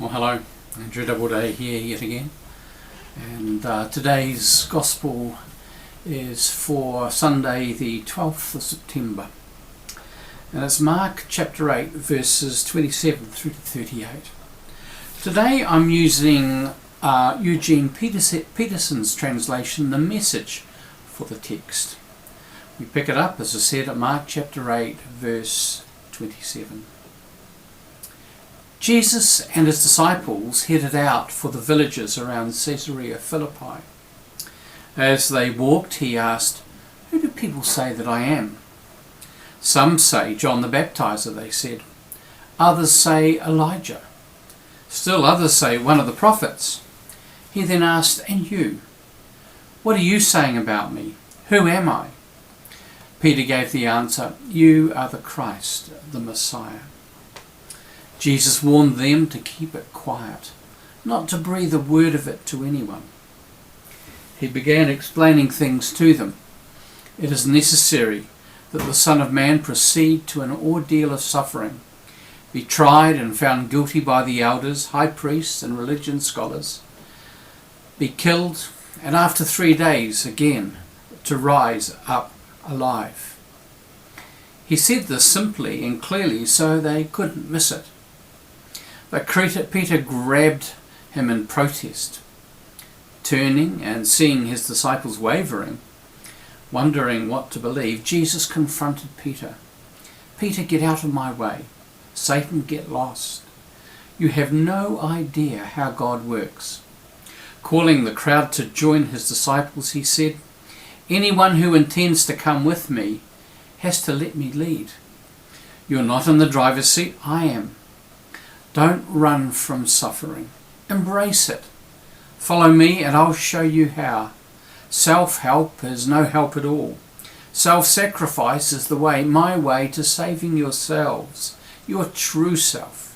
Well, hello, Andrew Doubleday here yet again, and today's Gospel is for Sunday the 12th of September, and it's Mark chapter 8 verses 27 through to 38. Today I'm using Eugene Peterson's translation, The Message, for the text. We pick it up, as I said, at Mark chapter 8 verse 27. Jesus and his disciples headed out for the villages around Caesarea Philippi. As they walked, he asked, "Who do people say that I am?" "Some say John the Baptizer," they said. "Others say Elijah. Still others say one of the prophets." He then asked, "And you? What are you saying about me? Who am I?" Peter gave the answer, "You are the Christ, the Messiah." Jesus warned them to keep it quiet, not to breathe a word of it to anyone. He began explaining things to them. It is necessary that the Son of Man proceed to an ordeal of suffering, be tried and found guilty by the elders, high priests and religion scholars, be killed, and after 3 days again to rise up alive. He said this simply and clearly so they couldn't miss it. But Peter grabbed him in protest. Turning and seeing his disciples wavering, wondering what to believe, Jesus confronted Peter. "Peter, get out of my way. Satan, get lost. You have no idea how God works." Calling the crowd to join his disciples, he said, "Anyone who intends to come with me has to let me lead. You're not in the driver's seat, I am. Don't run from suffering. Embrace it. Follow me and I'll show you how. Self-help is no help at all. Self-sacrifice is the way, my way, to saving yourselves, your true self.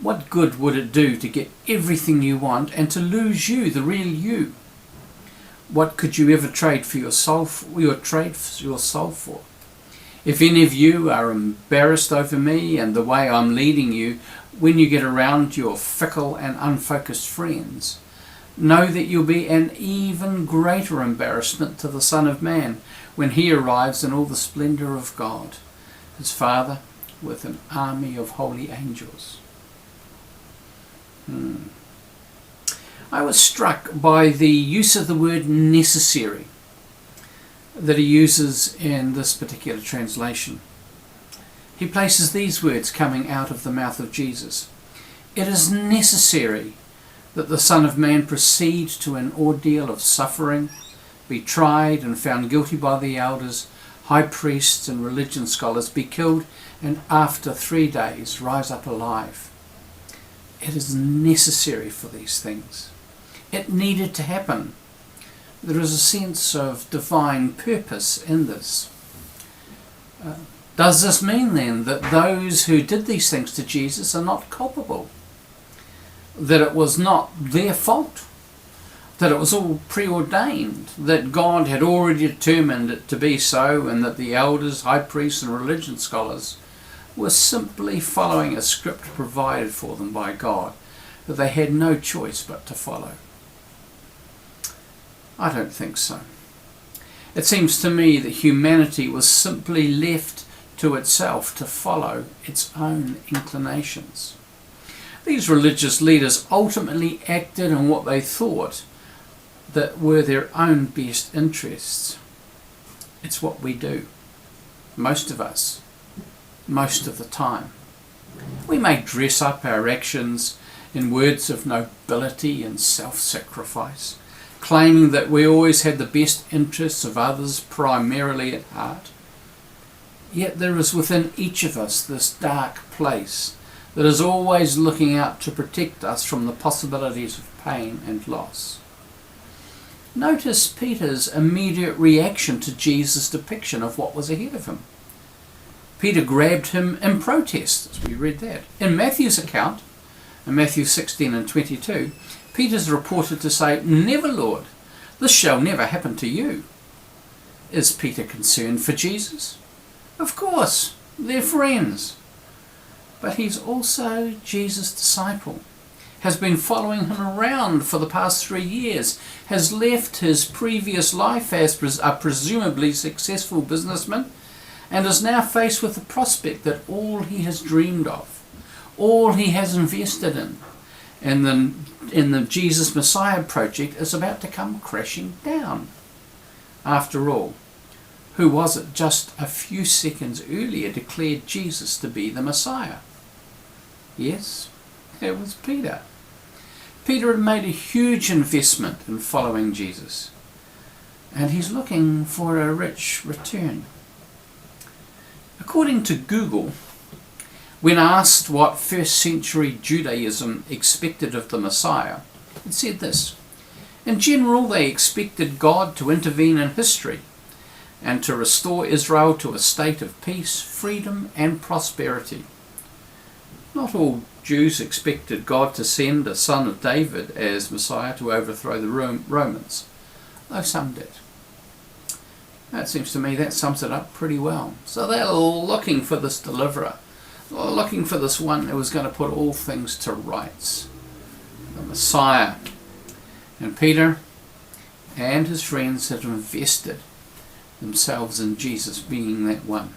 What good would it do to get everything you want and to lose you, the real you? What could you ever trade for your soul for? If any of you are embarrassed over me and the way I'm leading you, when you get around your fickle and unfocused friends, know that you'll be an even greater embarrassment to the Son of Man when he arrives in all the splendour of God, his Father, with an army of holy angels." I was struck by the use of the word necessary that he uses in this particular translation. He places these words coming out of the mouth of Jesus. "It is necessary that the Son of Man proceed to an ordeal of suffering, be tried and found guilty by the elders, high priests and religion scholars, be killed, and after 3 days rise up alive." It is necessary for these things. It needed to happen. There is a sense of divine purpose in this. Does this mean then that those who did these things to Jesus are not culpable? That it was not their fault? That it was all preordained? That God had already determined it to be so, and that the elders, high priests and religion scholars were simply following a script provided for them by God that they had no choice but to follow? I don't think so. It seems to me that humanity was simply left to itself to follow its own inclinations. These religious leaders ultimately acted on what they thought that were their own best interests. It's what we do, most of us, most of the time. We may dress up our actions in words of nobility and self-sacrifice, claiming that we always had the best interests of others primarily at heart. Yet there is within each of us this dark place that is always looking out to protect us from the possibilities of pain and loss. Notice Peter's immediate reaction to Jesus' depiction of what was ahead of him. Peter grabbed him in protest, as we read that. In Matthew's account, in Matthew 16 and 22, Peter's reported to say, "Never, Lord, this shall never happen to you." Is Peter concerned for Jesus? Of course, they're friends. But he's also Jesus' disciple. has been following him around for the past 3 years, has left his previous life as a presumably successful businessman, and is now faced with the prospect that all he has dreamed of, all he has invested in the Jesus Messiah project, is about to come crashing down. After all, who was it just a few seconds earlier declared Jesus to be the Messiah? Yes, it was Peter. Peter had made a huge investment in following Jesus, and he's looking for a rich return. According to Google, when asked what first century Judaism expected of the Messiah, it said this: in general, they expected God to intervene in history and to restore Israel to a state of peace, freedom, and prosperity. Not all Jews expected God to send a son of David as Messiah to overthrow the Romans, though some did. It seems to me that sums it up pretty well. So they're looking for this deliverer, looking for this one who was going to put all things to rights, the Messiah. And Peter and his friends had invested themselves in Jesus being that one.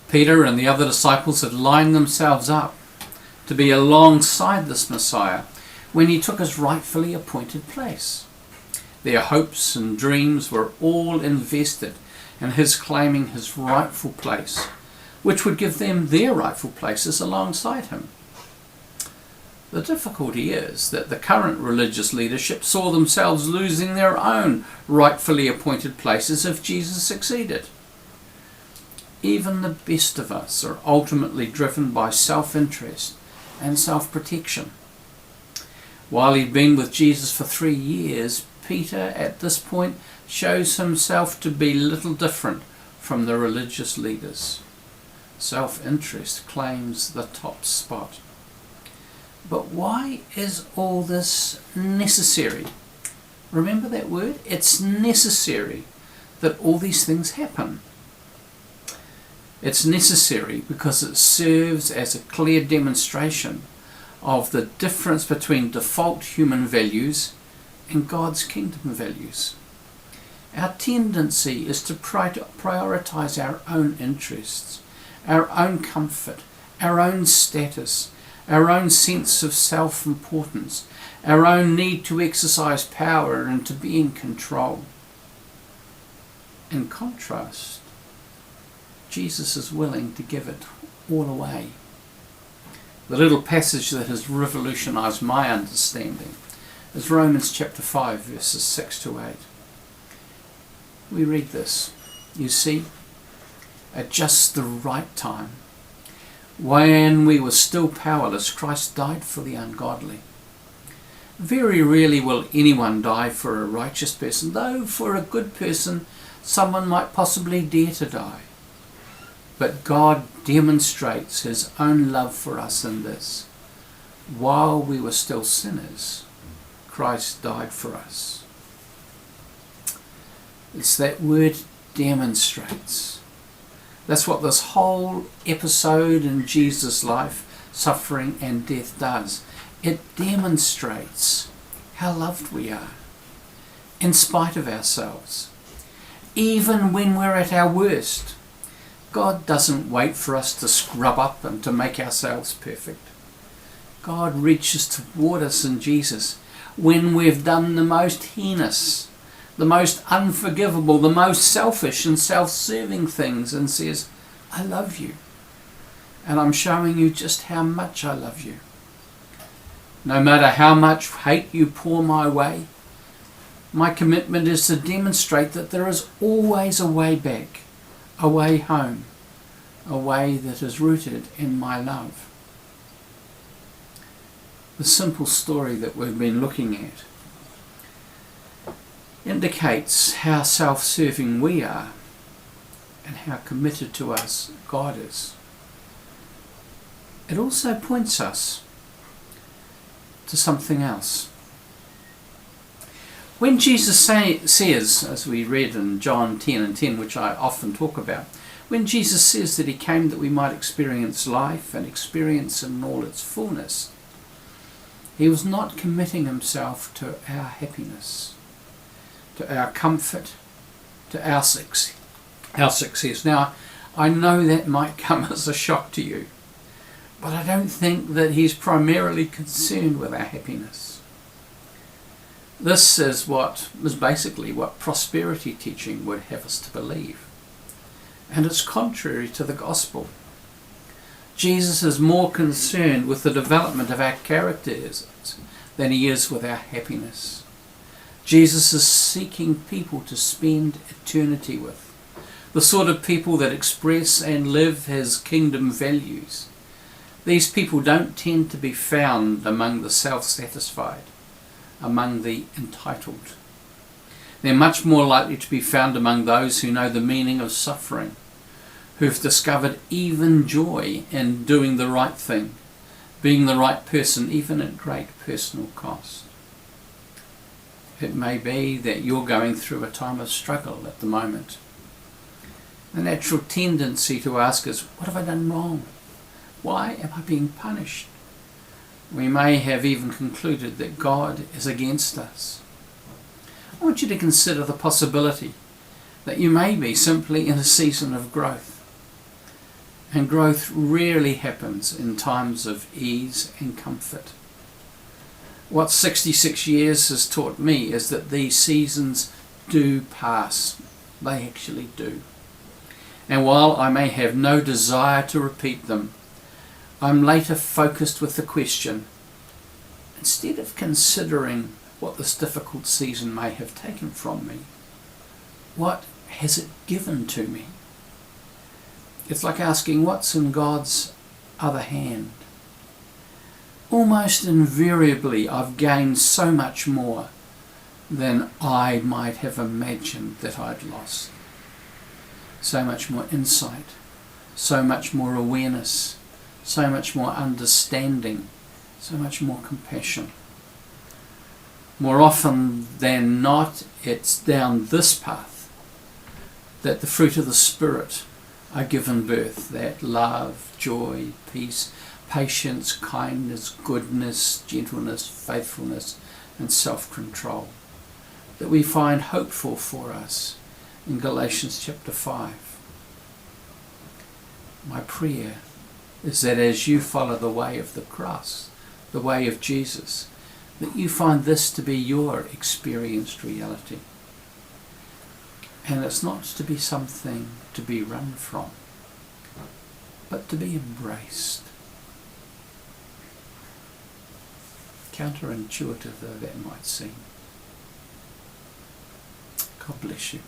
Peter and the other disciples had lined themselves up to be alongside this Messiah when he took his rightfully appointed place. Their hopes and dreams were all invested in his claiming his rightful place, which would give them their rightful places alongside him. The difficulty is that the current religious leadership saw themselves losing their own rightfully appointed places if Jesus succeeded. Even the best of us are ultimately driven by self-interest and self-protection. While he'd been with Jesus for 3 years, Peter at this point shows himself to be little different from the religious leaders. Self-interest claims the top spot. But why is all this necessary? Remember that word? It's necessary that all these things happen. It's necessary because it serves as a clear demonstration of the difference between default human values and God's kingdom values. Our tendency is to prioritize our own interests, our own comfort, our own status, our own sense of self-importance, our own need to exercise power and to be in control. In contrast, Jesus is willing to give it all away. The little passage that has revolutionized my understanding is Romans chapter 5, verses 6 to 8. We read this: you see, at just the right time, when we were still powerless, Christ died for the ungodly. Very rarely will anyone die for a righteous person, though for a good person someone might possibly dare to die. But God demonstrates his own love for us in this: while we were still sinners, Christ died for us. It's that word demonstrates. That's what this whole episode in Jesus' life, suffering and death does. It demonstrates how loved we are, in spite of ourselves. Even when we're at our worst, God doesn't wait for us to scrub up and to make ourselves perfect. God reaches toward us in Jesus when we've done the most heinous, the most unforgivable, the most selfish and self-serving things, and says, I love you, and I'm showing you just how much I love you. No matter how much hate you pour my way, my commitment is to demonstrate that there is always a way back, a way home, a way that is rooted in my love. The simple story that we've been looking at indicates how self-serving we are and how committed to us God is. It also points us to something else. When Jesus says, as we read in John 10 and 10, which I often talk about, When Jesus says that he came that we might experience life and experience it in all its fullness, he was not committing himself to our happiness, to our comfort, to our success. Now, I know that might come as a shock to you, but I don't think that he's primarily concerned with our happiness. This is basically what prosperity teaching would have us to believe. And it's contrary to the gospel. Jesus is more concerned with the development of our characters than he is with our happiness. Jesus is seeking people to spend eternity with, the sort of people that express and live his kingdom values. These people don't tend to be found among the self-satisfied, among the entitled. They're much more likely to be found among those who know the meaning of suffering, who've discovered even joy in doing the right thing, being the right person, even at great personal cost. It may be that you're going through a time of struggle at the moment. The natural tendency to ask is, what have I done wrong? Why am I being punished? We may have even concluded that God is against us. I want you to consider the possibility that you may be simply in a season of growth. And growth rarely happens in times of ease and comfort. What 66 years has taught me is that these seasons do pass. They actually do. And while I may have no desire to repeat them, I'm later focused with the question, instead of considering what this difficult season may have taken from me, what has it given to me? It's like asking, what's in God's other hand? Almost invariably, I've gained so much more than I might have imagined that I'd lost. So much more insight, so much more awareness, so much more understanding, so much more compassion. More often than not, it's down this path that the fruit of the Spirit are given birth, that love, joy, peace, patience, kindness, goodness, gentleness, faithfulness, and self-control, that we find hopeful for us in Galatians chapter 5. My prayer is that as you follow the way of the cross, the way of Jesus, that you find this to be your experienced reality. And it's not to be something to be run from, but to be embraced. Counterintuitive though that might seem. God bless you.